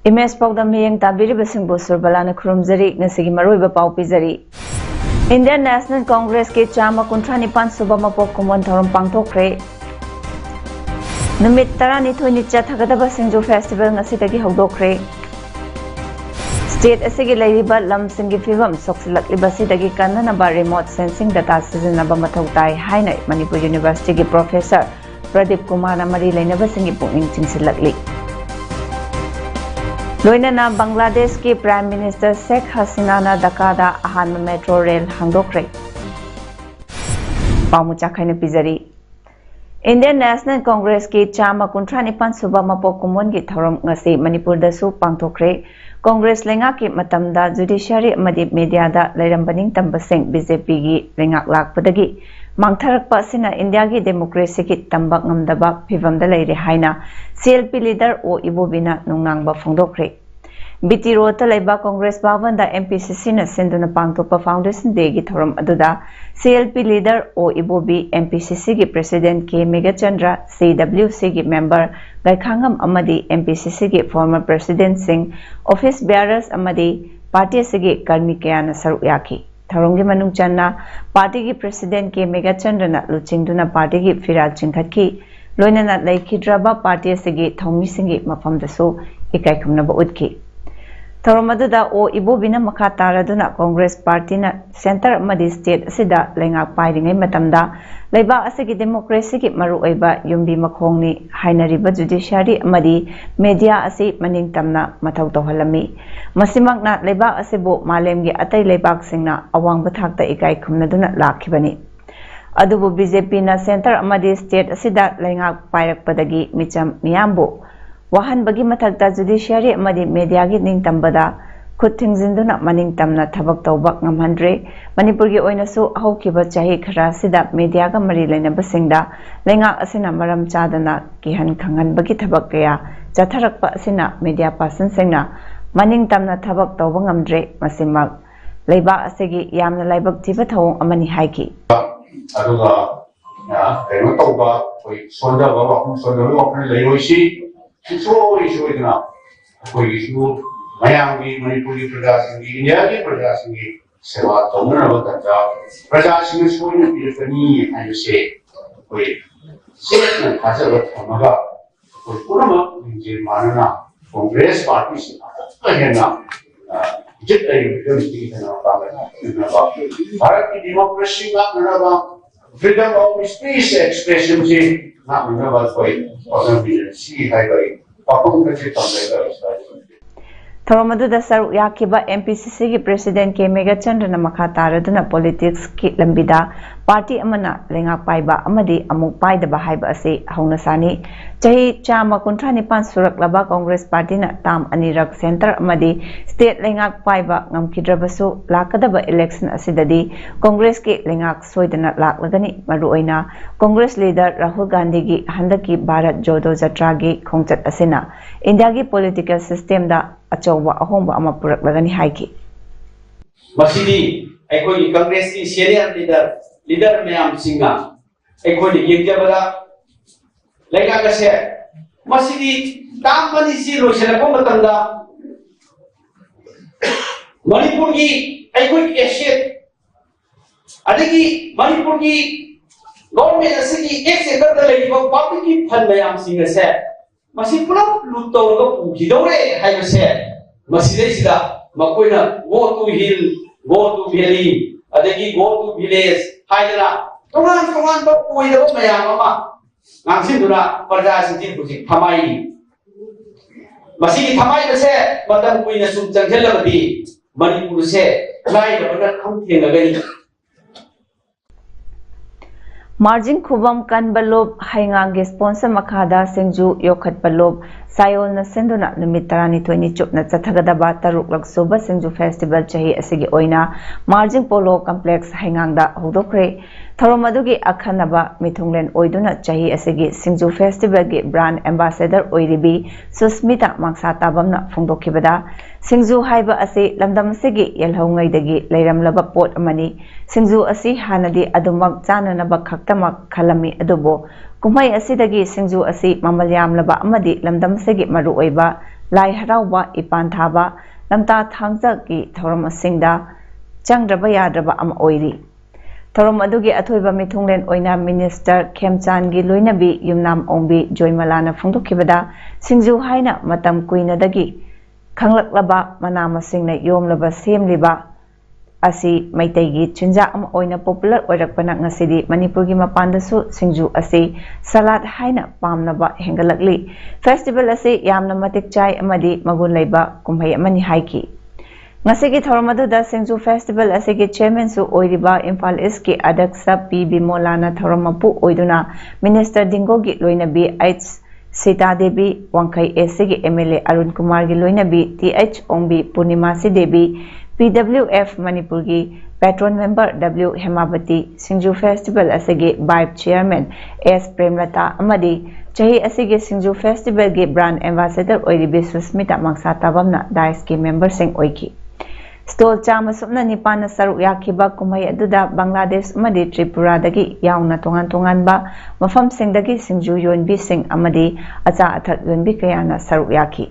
Imes PAODAM miyang tabiri basing busur balana kurumzari ngasigi maruiba pau pizari. Indian National Congress ke chama kuntrani pan suba mapok kumon thorum pangthokre. Numit tarani thoni chathagadaba singju festival ngasidagi hawdokre. State asigi lairiba lam singi fivam soksilakliba sidagi kananaba remote sensing data sizinaba mathau tai haina Manipur University ki Professor Pradeep Kumar amari lainaba singi pukning chingsilakli. Loinana Bangladesh ki Prime Minister Sheikh Hasina na Dhaka ahan metro rail hangdokre. Pamucha khaina pizari. Indian National Congress ki chama kuntrani pan suba mapok kumon gi thorom ngasi Manipur da su pangthokre. Congress lenga ki matamda judiciary amadi media da lairambaning tambasing BJP gi lengak lakpadagi mangtharakpa asina India gi democracy ki tambak ngamdaba phivamda leire haina CLP leader O Ibobina nungnangba phongdokre. BT Road ta leiba Congress Bhavan da MPCC na senduna pangtokpa Foundation Day gi thorom aduda CLP leader O Ibobi MPCC gi President K Megachandra CWC gi member Gaikhangam amadi MPCC gi former President Singh office bearers amadi party sigi karmi kayana saru yaki. Tharonggi manung channa party ki President K Megachandra na luchingduna party ki firat chingkhatki loinana laikhidraba party sigi thongmi singi mafamdasu ikai khumnaba utki. Thoromaduda O Ibobina makha taraduna Congress Party na center amadi state asida lengak pairingai matamda leiba asigi democracy ki maru oiba yumbi makhongni hainariba judiciary amadi media asi maning tamna mathau tawhalami masimakna leiba asibu malemgi atai leibak singna awang bathakta ikai khumnaduna lakhibani adubu BJP na center amadi state asida lengak pairakpadagi micham miyambu wahan bagi mathakta judiciary amadi media gi ningtambada khutthingzinduna maningtamna thabak tawbak ngamhandre Manipur gi oinasu ahaukiba chahi khara sida media ga mari leinabasingda lenga asina maram chadana kihan khangan bagi thabak kaya chatharakpa asina media person singna maningtamna thabak tawba ngamdre masimak leiba asigi yamna laibak thiba thawong amani haiki aduga kaino tawba koi sonda ba leiroisi Sisoi koi isu mayang di Manipuri Praja Singi India di Praja Singi sewa tawna na batata Praja Singi soi na pilipani ayuse koi siyat na khasa batamaga koi purama injil manana Congress Party singa kahena jit ayu demokrasi na ba Bharat ki democracy na ba freedom of speech expression ji na ba koi si hai bai pakong ka ji tamai Thoromaduda saru yakiba MPCC ki President K Megachandra na makha taraduna politics ki lambida party amana lengak paiba amadi amuk paidaba haiba ase haunasani chahi chama kuntrani pan surak laba Congress Party na tam anirak center amadi state lengak paiba ngamkidrabasu lakadaba election asidadi Congress ki lengak soidana laklagani maruoina Congress leader Rahul Gandhi gi handaki Bharat Jodo Jatra gi khongchat asina India gi political system da achowa ahomba ama puraklagani haiki masidi ekoi Congress ki senior leader mayam singa ekoi yingjabada lega kase masidi tamani si loisana ko matanda Manipur ki ekoi asset adigi Manipur ki government asigi ek sector da legi public ki fund mayam singa se masi pulap luto ga pujidore haibase maside sida makoina go to hill go to valley adagi go to village haidala tongan ba poida mayam ama ngangsin duna parja sinjin puji thamai masigi thamai base matam kuina sum changjellabadi Manipur se lai da kham thengagani Margin Kubam Kan Balub, Haingang sponsor Makada, Singju, Yokat Balub, Sayol na Senduna, Numitarani 20 Chup na Tagadaba, Taruklak Suba, Singju Festival Chahi Asigi Oina, Margin Polo Complex, Haingangda, Hudokre, Toromadugi Akanaba, Mitunglen Oiduna Chahi Asigi, Singju Festival Gi Brand Ambassador Oiribi, Susmita Maksata Bamna, Fundokibada, Singju Haiba Asi, Lamdam Sigi, Yelhongai Degi, Layram Laba Port Amani, Singju Asi Hanadi Adumak Zana Nabak Tamak Kalami Adobo, Kumai Asidagi Singju Asi Mamalyam Laba Amadi Lamdam Segi Maru Oiba, Lai Harawa Ipantaba, Lamta Thangzaki Thoram Singda, Changraba Yadraba Am Oiri. Thoram Adugi Atoiba Mitunglen Oina Minister Kemchangi Luinabi Yumnam Ombi Joy Malana Fundukibada, Singju Haina Matam Kuina Dagi, Kanglak Laba Manama Singna Yom Laba Sem Liba. Asi Maitegi Chinja am oina popular oirakpana ngasidi Manipurgi mapandasu Singju asi salad haina pamnaba hengalakli festival asi yamna matik chai amadi magun leiba kumhai amani haiki ngasigi thoramaduda Singju festival asigi chairman su oiriba Imphal East ki adaksa P Bimolana thoramapu oiduna minister Dingogi loinabi H Sita Devi Wangkai Esigi MLA Arun Kumar gi loinabi TH Ongbi Purnimasi Devi PWF Manipurgi Patron Member W Hemabati Singju Festival Asigi Vibe Chairman S Premlata Amadi Chahi Asigi Singju Festival Gi Brand Ambassador Oiribi Susmita Maksata Bamna Dice ki member sing oiki Stol Chama Sumna Nipana Saruk Yakiba Kumai Aduda Bangladesh Amadi Tripura Dagi Yauna Tungan Ba Mafam Sing Dagi Singju Yonbi Sing Amadi Acha Athak Yonbi Kayana Saruk Yaki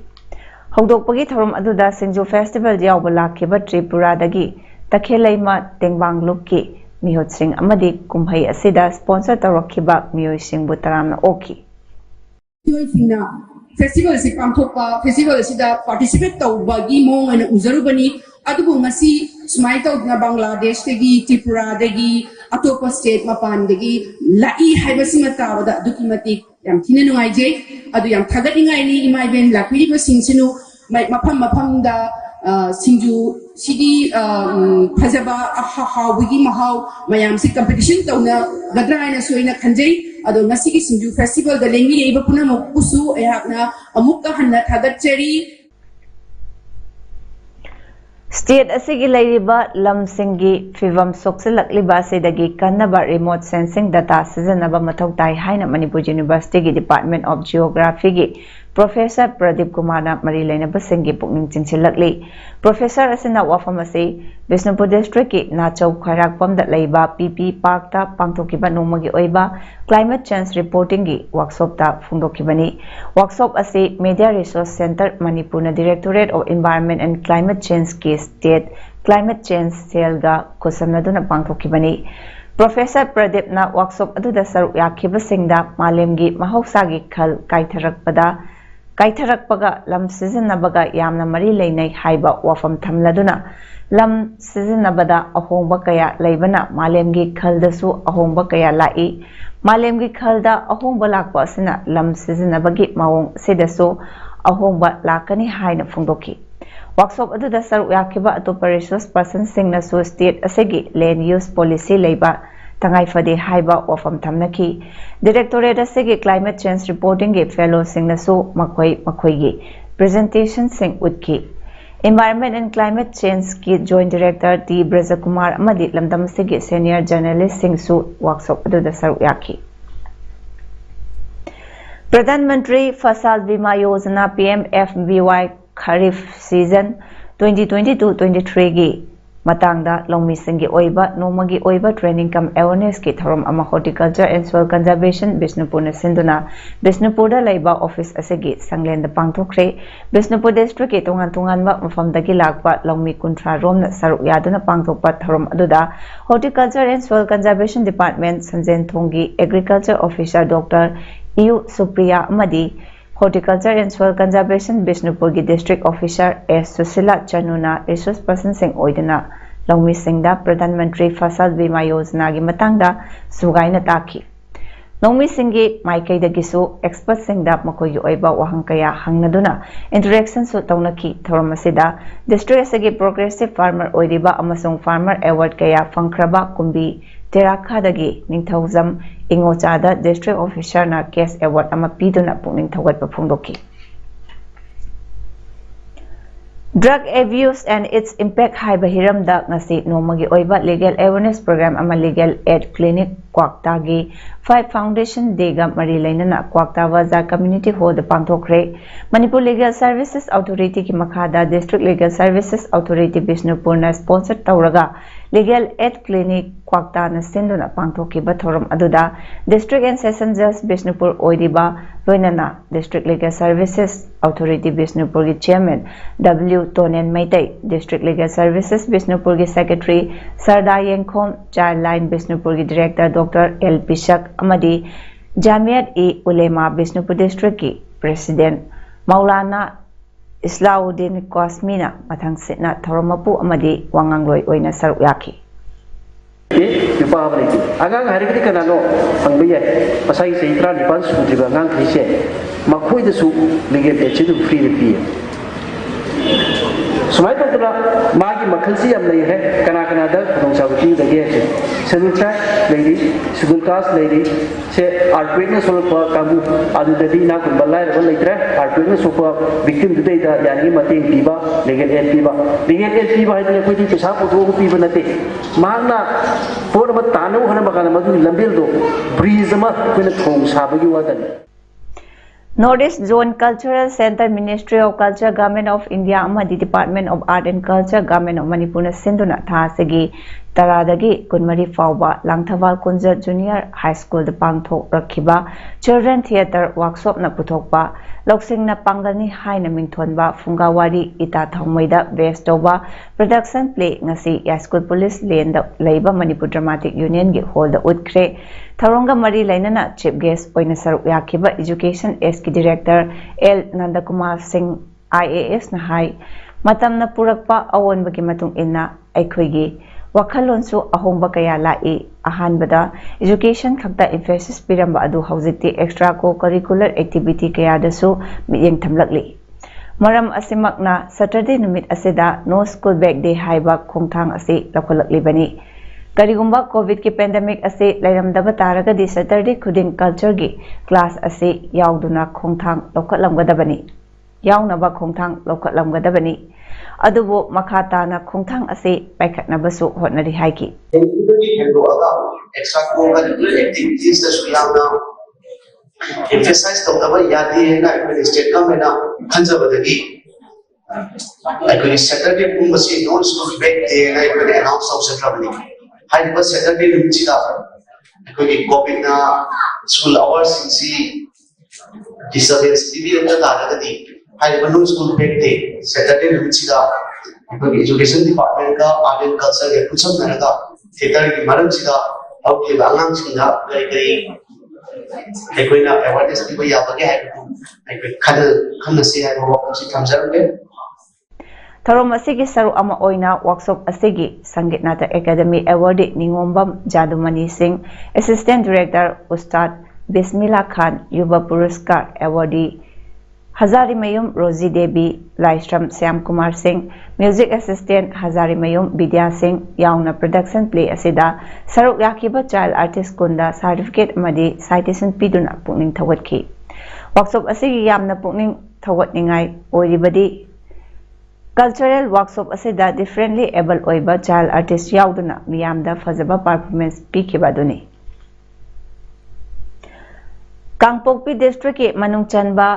Hogdokpagi Thorum Aduda Singju Festival Yawba Lakiba Tripura Dagi Takelaima Tengbang Lukki Mihot Sing Amadi Kumhai Asida sponsor Tarakiba Mio Sing Butaram Oki Festival si Pamtopa Festival sida participate tawbagi mo nga uzarubani adubo ngasi sumay taw na Bangladesh tegi Tripura degi atopa state mapan degi lai haiba simatawada dukimatik yam tinanungay je adu yam thagaringai ni imay ben lapiri ba singsinu mapam da Singju sidi phajaba hawigi mahau mayam si competition tawna gadra na soina khanjai ado ngasi ki Singju festival da lengi iba puna mukusu ayakna amukka hanna thagachari State asigi lairiba lamsingi fivam soksilakliba sedagi kannaba remote sensing data sijanaba mathau tai haina Manipur University gi Department of Geography gi Professor Pradip Kumar na mari lainaba singi pukning chingsilakli Professor asina wafam asi Bishnupur District ki Nachau Khairakpam da laiba PP Park ta pangthokiba nomagi oiba climate change reporting gi workshop ta phungdokibani workshop asi Media Resource Center Manipur na Directorate of Environment and Climate Change ki State Climate Change Cell ga kusamnaduna pangtokibani Professor Pradip na workshop aduda saruk yakiba singda malemgi mahausagi khal kaitharakpaga lam sizinnabaga yamna mari leinai haiba wafam thamladuna lam sizinnabada ahongba kaya leibana malemgi khaldasu ahongba kaya lai malemgi khalda ahongba lakpa asina lam sizinnabagi mawong sedasu ahongba lakani haina phungdoki workshop aduda saruk yakiba atopa resource person singna su state asegi land use policy leiba tangai fade haiba wafam thamnaki directorate asegi climate change reporting ge fellow singna su makhoi gi presentation sing utki environment and climate change ki joint director T Brajakumar amadi lamdam segi senior journalist sing su workshop aduda saruk yaki Pradhan Mantri Fasal Bima Yojana PMFBY Kharif season 2022-23 gi matangda longmi singi oiba nomagi oiba training kam awareness ki thorom ama horticulture and soil conservation Bishnupur na sinduna Bishnupur da laiba office asegi sanglen da pangthokre Bishnupur district ki tungan ba mafam dagi lakpa longmi kuntra rom na saruk yaduna pangthokpa thorom aduda horticulture and soil conservation department Sanjen Thongi agriculture officer Dr. EU Supriya Amadi Horticulture and Soil Conservation Bishnupur gi District Officer S. Susila Chanuna Resource Person Sing Oidana Longmi Singda Pradhan Mantri Fasal Bima Yojana gi matangda sugaina taki ꯅꯧꯃꯤꯁꯤꯡꯒꯤ ꯃꯥꯏꯀꯩꯗꯒꯤꯁꯨ ꯑꯦꯛꯁꯄꯔꯠꯁꯤꯡꯗ ꯃꯈꯣꯏꯒꯤ ꯑꯣꯏꯕ ꯋꯥꯍꯪ ꯀꯌꯥ ꯍꯪꯅꯗꯨꯅ ꯏꯟꯇꯔꯦꯛꯁꯟꯁꯨ ꯇꯧꯅꯈꯤ ꯊꯧꯔꯝ ꯑꯁꯤꯗ district ꯑꯁꯤꯒꯤ progressive farmer ꯑꯣꯏꯔꯤꯕ ꯑꯃꯁꯨꯡ farmer award ꯀꯌꯥ ꯐꯪꯈ꯭ꯔꯕ ꯀꯨꯝꯕꯤ ꯇꯦꯔꯥꯈꯥꯗꯒꯤ ꯅꯤꯡꯊꯧꯖꯝ ꯏꯉꯣꯆꯥꯗ ꯗꯤꯁꯇ꯭ꯔꯤꯛ ꯑꯣꯐꯤꯁꯔꯅ ꯀꯦꯁ ꯑꯦꯋꯥꯔꯗ ꯑꯃ ꯄꯤꯗꯨꯅ ꯄꯨꯛꯅꯤꯡ ꯊꯧꯒꯠꯄ ꯐꯣꯡꯗꯣꯛꯈꯤ Drug abuse and its impact haiba hiramda ngasi nomagi oiba legal awareness program ama legal aid clinic Kwaktagi 5 Foundation Day ga mari lainana Kwakta Bazaar Community Hall da pangthokre Manipur Legal Services Authority ki makhada District Legal Services Authority Bishnupur na sponsor tawraga legal aid clinic Kwakta na sinduna pangthokki ba thoram aduda District and Session Judge Bishnupur oidiba loinana District Legal Services Authority Bishnupur ki chairman W Tonen Maitai District Legal Services Bishnupur ki secretary Sarda Yengkhom Childline Bishnupur ki director Dr. L. Pishak amadi Jamiat e Ulema Bishnupur District ki President Maulana Islauddin Qasmina mathang sitna thoromapu amadi wangangloi oina saruk yaki agang hari kini kanano angbiye pasai seitra dipan sudriba ngang khise makhoi de su legal aid chu free pi sumai to tula magi makhalsi am lei hai kana kana da khong sabti da ge che schedule track lady schedule class lady se artwork na sol pa kabu adu da di na kun balai ra leitre artwork na so pa victim du da yani mate piba legal aid piba hai ne koi di pesa ko do piba na te magna por ba tanu hana ba kana madu lambil do breeze ma ko na thong sabagi wa dan Northeast Zone Cultural Center Ministry of Culture Government of India amadi Department of Art and Culture Government of Manipur na sinduna thasagi taradagi kunmari fawba Langthawal Kunja Junior High School da pangthok rakhiba Children Theatre Workshop na puthokpa loksing na pangani haina mingthonba Fungawari Ita Thongmoida base toba production play ngasi ya school police lane da leiba Manipur Dramatic Union gi hall da utkre Tharonga Mari Lainana chief guest oina saruk yakiba Education SK Director L Nandakumar Singh IAS na hai matamna purakpa awonbagi matung inna aikhoigi wakhalonsu ahongba kaya lai ahanbada education khakta emphasis piramba adu haujikti extra co-curricular activity kaya dasu miyeng thamlakli maram asimakna Saturday numit asida no school back day haiba khongthang ase lakholakli bani Karigumba COVID ki pandemic ase lairamdaba taragadi Saturday khuding culture gi class ase yauduna khongthang lokatlamgadabani yaunaba khongthang lokatlamgadabani adubo makhata na khongthang ase paikhatnabasu hotnari haiki extra co-curricular activities da suyamna emphasize tawdaba yadi na state government na khanjabadagi Saturday pumbasi non school back day na announce tawsadrabani Hyper Saturday Lumchida, COVID na school hours in see disturbance TV and the Dagadi, Hyper no school back day, Saturday Lumchida, Education Department, Art and Culture, Yakusan Naraga, Theatre Maranchida, out the Langang China, very Equina, awareness people Yabaga, I could come and see how she comes out again. Tharom asigi saru ama oina workshop asigi Sangeet Nata Academy Award Ningombam Jadumani Singh Assistant Director Ustad Bismillah Khan Yuva Puraskar Awardee Hazarimayum Rosie Devi Laistram Syam Kumar Singh Music Assistant Hazarimayum Vidya Singh Yauna Production Play asida saruk yakiba child artist kunda certificate amadi citation piduna pukning thawatki workshop asigi yamna pukning thawatningai oiribadi Cultural workshop asida differently able oiba child artist yauduna miyamda fazaba performance pikibaduni Kangpokpi district ki manungchanba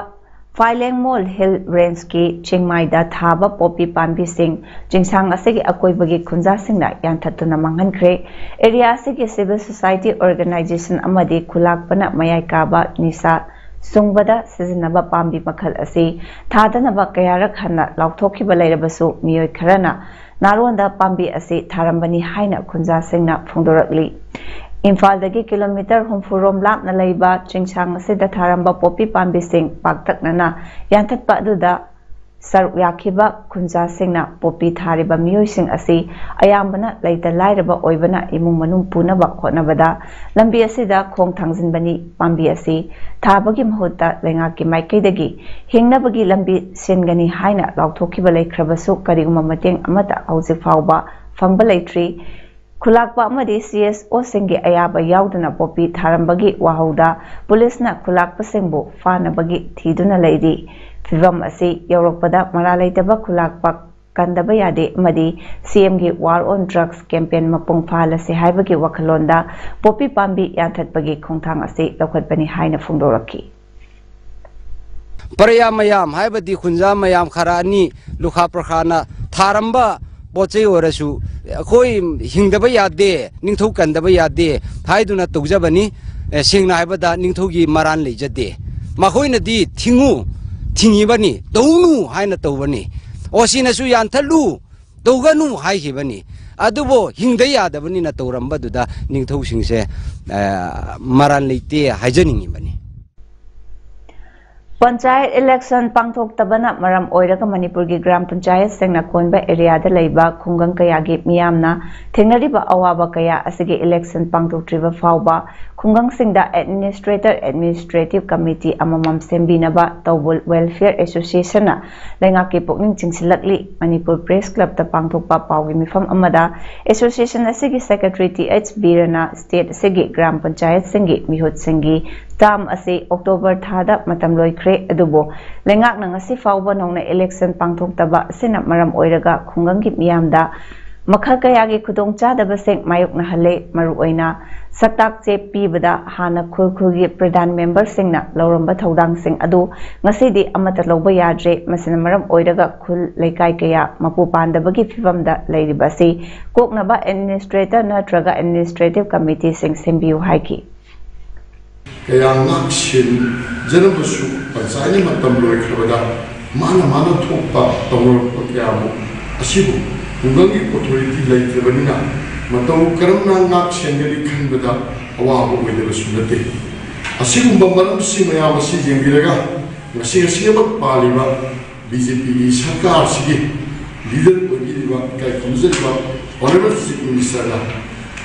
Faileng Mall Hill Range ki Chingmai da thaba popi pambi sing jingsang asigi akoibagi khunja singna yanthatuna manghankhre area asigi civil society organization amadi khulakpana mayai kaba nisa Sungbada Sizinaba Pambi Makal Asi, Tadanaba Kayarak Hana, Lautoki Balabasu, Mio Karana, Narwanda Pambi Asi, Tarambani Haina, Kunza Singna, Fundorakli. Infal dagi kilometer humfurom lap na laiba, Chingsang Sida Taramba Popi Pambi Sing, Pagtak Nana, Yantat Paduda, saruk yakiba khunjasingna popi thariba miyoising asi ayambana leita lairaba oibana imung manung punaba khotnabada lambi asida khong thangjinbani pambi asi thabagi mahutta lengaki maikaidagi hingnabagi lambi sengani haina lauthokhiba leikhrabasu kariguma mateng amata hauji fawba fangba leitri khulakpa amadi CSO singi ayaba yauduna popi tharambagi wahauda pulisna khulakpa singbu fanabagi thiduna leidi Fivam asi Europada Maralaitaba Kulakpa Kandaba Yade Madi CM gi War on Drugs campaign mapung phala se haibagi wakalonda Popi Pambi Yathatpagi Khongthang asi Lokhatpani Haina Phungdoraki Paraya mayam haibadi khunja mayam kharani lukha prakhana tharamba pochei orasu khoi hingdaba yade ningthau kandaba yade haiduna tujabani singna haibada ningthogi maran leijade mahoina di thingu Tingibani, Donu, Haina Tovani, Osina Suyan Talu, Doganu, Haihibani, Adubo, Hingdaya, the Vanina Toramba, Duda, Ningtosing se Maran Lite, Hygienic Bani. Panchayat election pangthok tabana maram oiraga Manipur gi Gram Panchayat sengna konba area da leiba khungang kaya gi miyamna thengnariba awaba kaya asigi election pangthok triba fawba khungang singda administrative committee amamam sembinaba tawbul welfare association na lenga ki pokning chingsilakli Manipur press club ta pangthokpa pawgi mifam amada association asigi secretary TH Birana state asigi Gram Panchayat singi mihut singi tam asi October thada matam loikre adubo lengak na ngasi fawba nongna election pangthoktaba sina maram oiraga khungang gi miyamda makhal kaya gi khudong chadaba seng mayuk na hale maru oina satak che pibada hana khulkhul gi pradhan member singna loramba thodang sing adu ngasi di amata loba yadre masina maram oiraga khul leikai kaya mapu pandaba gi fivamda leiribasi koknaba administrator natraga administrative committee sing sembiu haiki kaya ngaksin janabusu pansayani matam loi khabada mana thokpa tawrpa kyabu asibu ungangi authority leitrebanina matau karamna ngaksin gari khanbada awabu oidabasu nate asigumba maramsi mayamasi jengiraga ngasi asiba paliba BJP gi sarkar sigi leader ogiriba kai khunjariba honorable chief minister na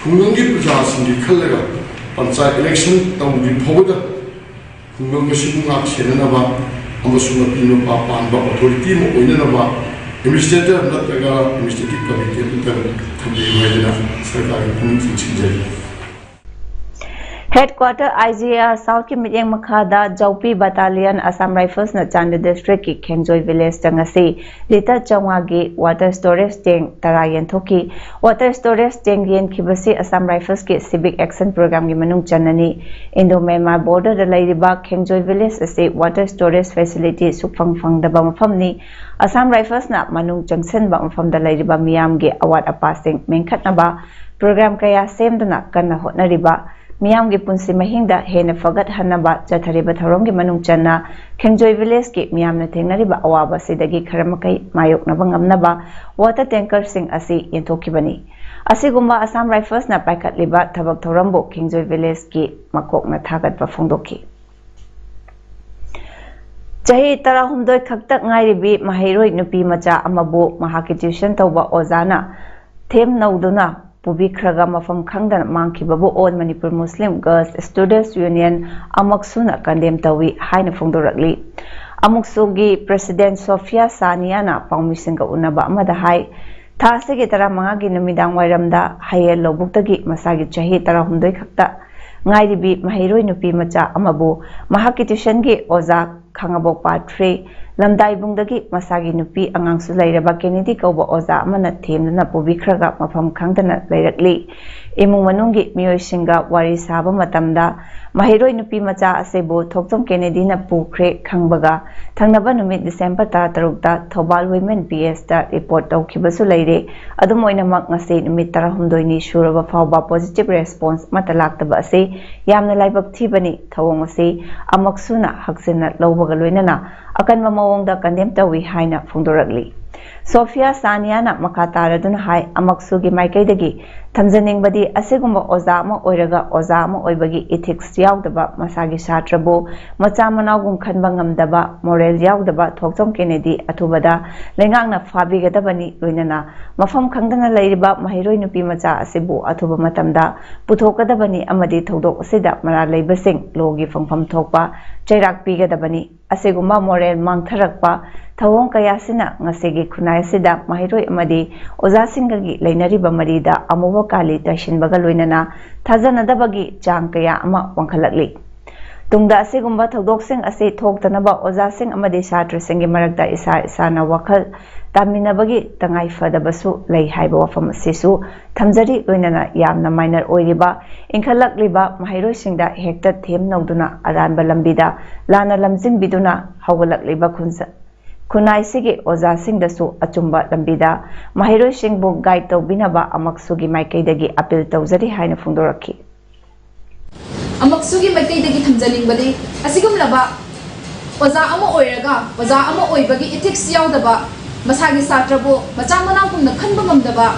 kungangi praja singi khallaga Panchayat election tawgi phobada khungang masibu ngak senanaba amasung apino pa panba authority mo oinanaba administrator nataga administrative committee ta thambi maidana sarkari khunjing chinjari Headquarter IGR South ki mityang makhada Jaupi Battalion Assam Rifles na Chanda District ki Khengjoi Village tangasi liter changwa gi water storage tank tarayan thoki water storage tank yen khibasi Assam Rifles ki civic action program gi manung chanani Indo-Myanmar border da lairiba Khengjoi Village ase water storage facility sukfang da ba mafamni Assam Rifles na manung junction ba mafam da lairiba miyam gi awat apasing mengkhatna ba program kaya semduna kanna hotnariba Miyam gi punsi mahingda hena fagat hanaba jathariba tharom gi manung channa Khengjoi Village ki miyam na thengnariba awaba sidagi kharamakai mayok na bangamnaba water tanker sing asi yenthokibani asigumba Assam Rifles na paikatliba thabak thorambo Khengjoi Village ki makok na thagatba phongdoki Chahi tarahumdoi khaktak ngairibi mahairoi nupi macha amabu mahaki tuition tawba ozana them nauduna Pubikraga mafam khangdan mangkhibabu on Manipur Muslim Girls Students Union amaksuna kandem tawi haina phongdorakli amuksugi President Sophia Saniana pawmisinga unaba amada hai thasegi tara mangagi numidang wairamda hayel lobuktagi masagi chahi tara humdoi khakta ngairibi mahiroi nupi macha amabu mahaki tuition gi oza khangabo patre lamdai bungdagi masagi nupi angangsu lairaba Kennedy kauba oza amana themna pubikhraga mafam khangdana lairakli imung manungi miyoisinga wari saba matamda mahiroi nupi macha asebu thokjom Kennedy na pukhre khangbaga thangnaba numit December 13 ta Thobal Women PS ta report tawkhibasu laire adumoina mak ngase numit 13 ni shuraba fawba positive response matalaktaba ase yamna laibak thibani thawong ase amaksuna haksina lawbaga loinana akan mamawongda kandem tawi haina phongdorakli Sophia Saniana Makataradun Hai Amaksugi Maikaidagi Tamzaning Badi Asigumba Ozama Oiraga Ozama Oibagi ethics Yaudaba Masagi Satrabo Machamanagum Kanbangam Daba Morel Yaudaba Toktom Kennedy Atubada Lengana Fabigadabani Luinana Mafam Kangana Ladiba Mahiro Nupi Macha Asibu Atuba Matamda Putokadabani Amadi Todok Sida Maralay Basing Logi Fangfam Tokpa Chairak Pigadabani Asiguma Morel Mangtarakpa Tawong Kayasina Ngasegi Kunai Sida Mahiro Amadi Oza Singagi Lainariba Marida Amuwa Kali Tashin Bagaluinana Tazanadabagi Chang Kaya Ama Wankalakli Tungda Asigumba Togdoksing Asi Toktanaba Oza Sing Amadi Satra Singi Maragda Isa Isana Wakal Taminabagi Tangai Fadabasu Lay Haiba Wafam Sisu Tamzari Luinana Yamna Minor Oiriba Inkalakliba Mahiro Singda Hekta Them Noduna Aranba Lambida Lana Lamzin Biduna Hawalakliba Kunza Kunai Sigi Oza Singdasu Achumba Lambida Mahiro Singbu Guide to Binaba Amaksugi Maikaidagi Appeal Tawzari Haina Fundoraki Amaksugi Maikaidagi Tamzaning Badi Asigum Laba Oza Ama Oiraga Oza Ama Oibagi ethics Yaudaba Masagi Satrabo Machamana Kumna Kanbangam Daba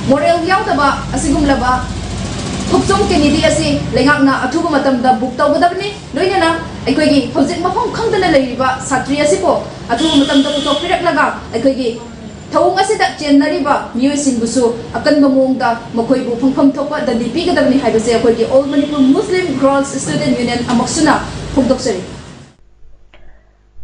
Morel Yaudaba Asigum Laba Toktom Kennedy Asi Lengakna Atuba Matamda Book Tawgadabni Loinana Aikogi Hojit Mafam Kangdana Lariba Satri Asipo Atuba Matamda Putok Piraknaga Aikogi Tawong Asida Chenariba Musin Busu Akan Bamongda Makoibu Pangpam Topa the Lipigadabni Hibase Akogi All Manipur Muslim Girls Student Union Amaksuna Pugdoksari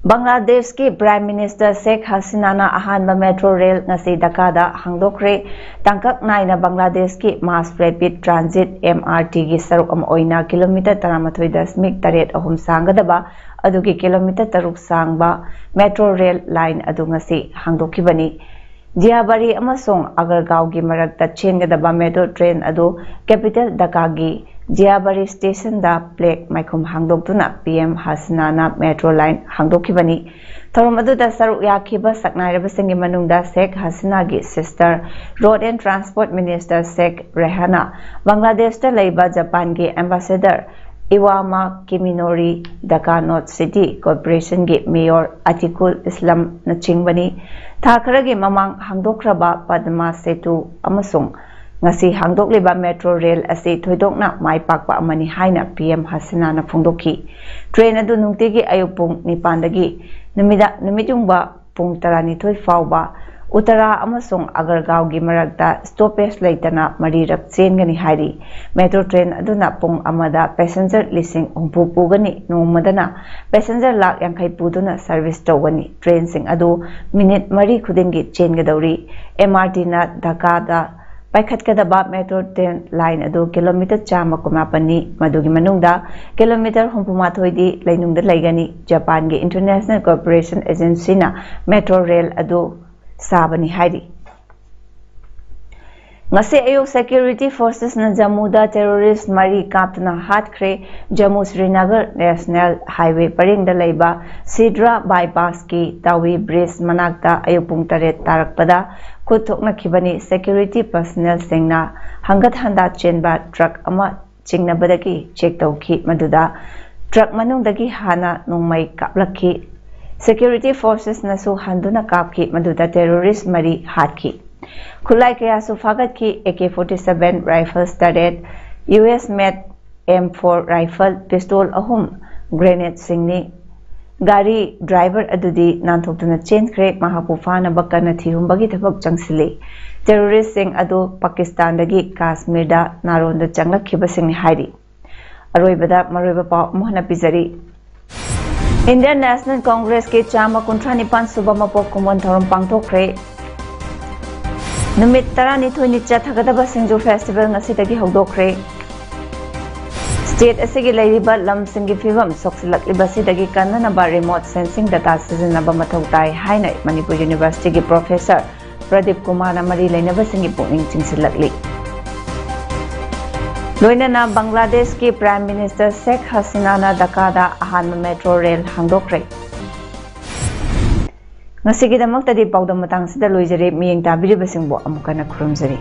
Bangladesh ki Prime Minister Sheikh Hasina na ahanba Metro Rail ngasi Dhaka da hangdokre tangkak naina Bangladesh ki Mass Rapid Transit MRT gi saruk am oina kilometer 13.8 sanggadaba adugi kilometer 3 sangba Metro Rail line adu ngasi hangdokibani Jiabari amasong Agargaon gi marakta chengadaba metro train adu capital Dhaka gi Jiabari station da plaque maikum hangdoktuna PM Hasina na metro line hangdokibani thorom adu da saruk yakhiba saknairaba singi manungda Sheikh Hasina gi sister Road and Transport Minister Sheikh Rehana Bangladesh da leiba Japan gi ambassador Iwama Kiminori Dhaka North City Corporation gi Mayor Atikul Islam na chingbani thakaragi mamang hangdokraba Padma Setu amasung ngasi hangdokliba Metro Rail asi thoidokna mai pakpa amani haina PM Hasina na phongdoki train adu nungtigi ayupung 9 dagi numidungba pung 12 fawba Uttara amasung Agargaon gi marakta stoppage leitana marirak chengani hairi metro train aduna pung amada passenger lising umpu pugani nomadana passenger lakh yankai puduna service tawani train sing adu minute mari khudingi chengadawri MRT na Dhaka da Paikhatkadaba metro train line adu kilometer 118 madugi manungda kilometer 63 lainungda laigani Japan gi International Cooperation Agency na metro rail adu sabani hairi ngase ayo security forces na Jammu da terrorist mari kaptna hatkre Jammu Srinagar National Highway paring da leiba Sidra bypass ki Tawi bridge manakta ayo pung 8 tarakpada kuthokna khibani security personnel singna hangat handa chenba truck ama chingnabadagi check tawki maduda truck manungdagi hana nongmai kaplakhi Security forces nasu handuna kapki maduda terrorist mari hatki khulai kaya su fagat ki AK-47 rifles taret US made M4 rifle pistol ahum grenade singni gari driver adudi nanthokduna chenkre mahapufana bakana thihumbagi thabak changsili terrorist sing adu Pakistan dagi Kashmir da naronda changlakhiba singni hairi aroibada maroiba paw mohna pizari Indian National Congress ke chama kuntranipan suba mapok kumon thorom pangthokre numit 12 thagadaba singju festival ngasidagi hawdokre state asigi leiriba lam singi fibam soksilakliba sidagi kanana remote sensing data sizinaba mathautai haina Manipur University gi professor Pradip Kumar Amari leinaba singi pukning chingsilakli Loinana Bangladesh ki Prime Minister Sheikh Hasina na Dhaka da ahanba metro rail hangdokre ngasigidamak tadi paudam matang sida loijare miyeng tabiri basingbo amukana khurumjari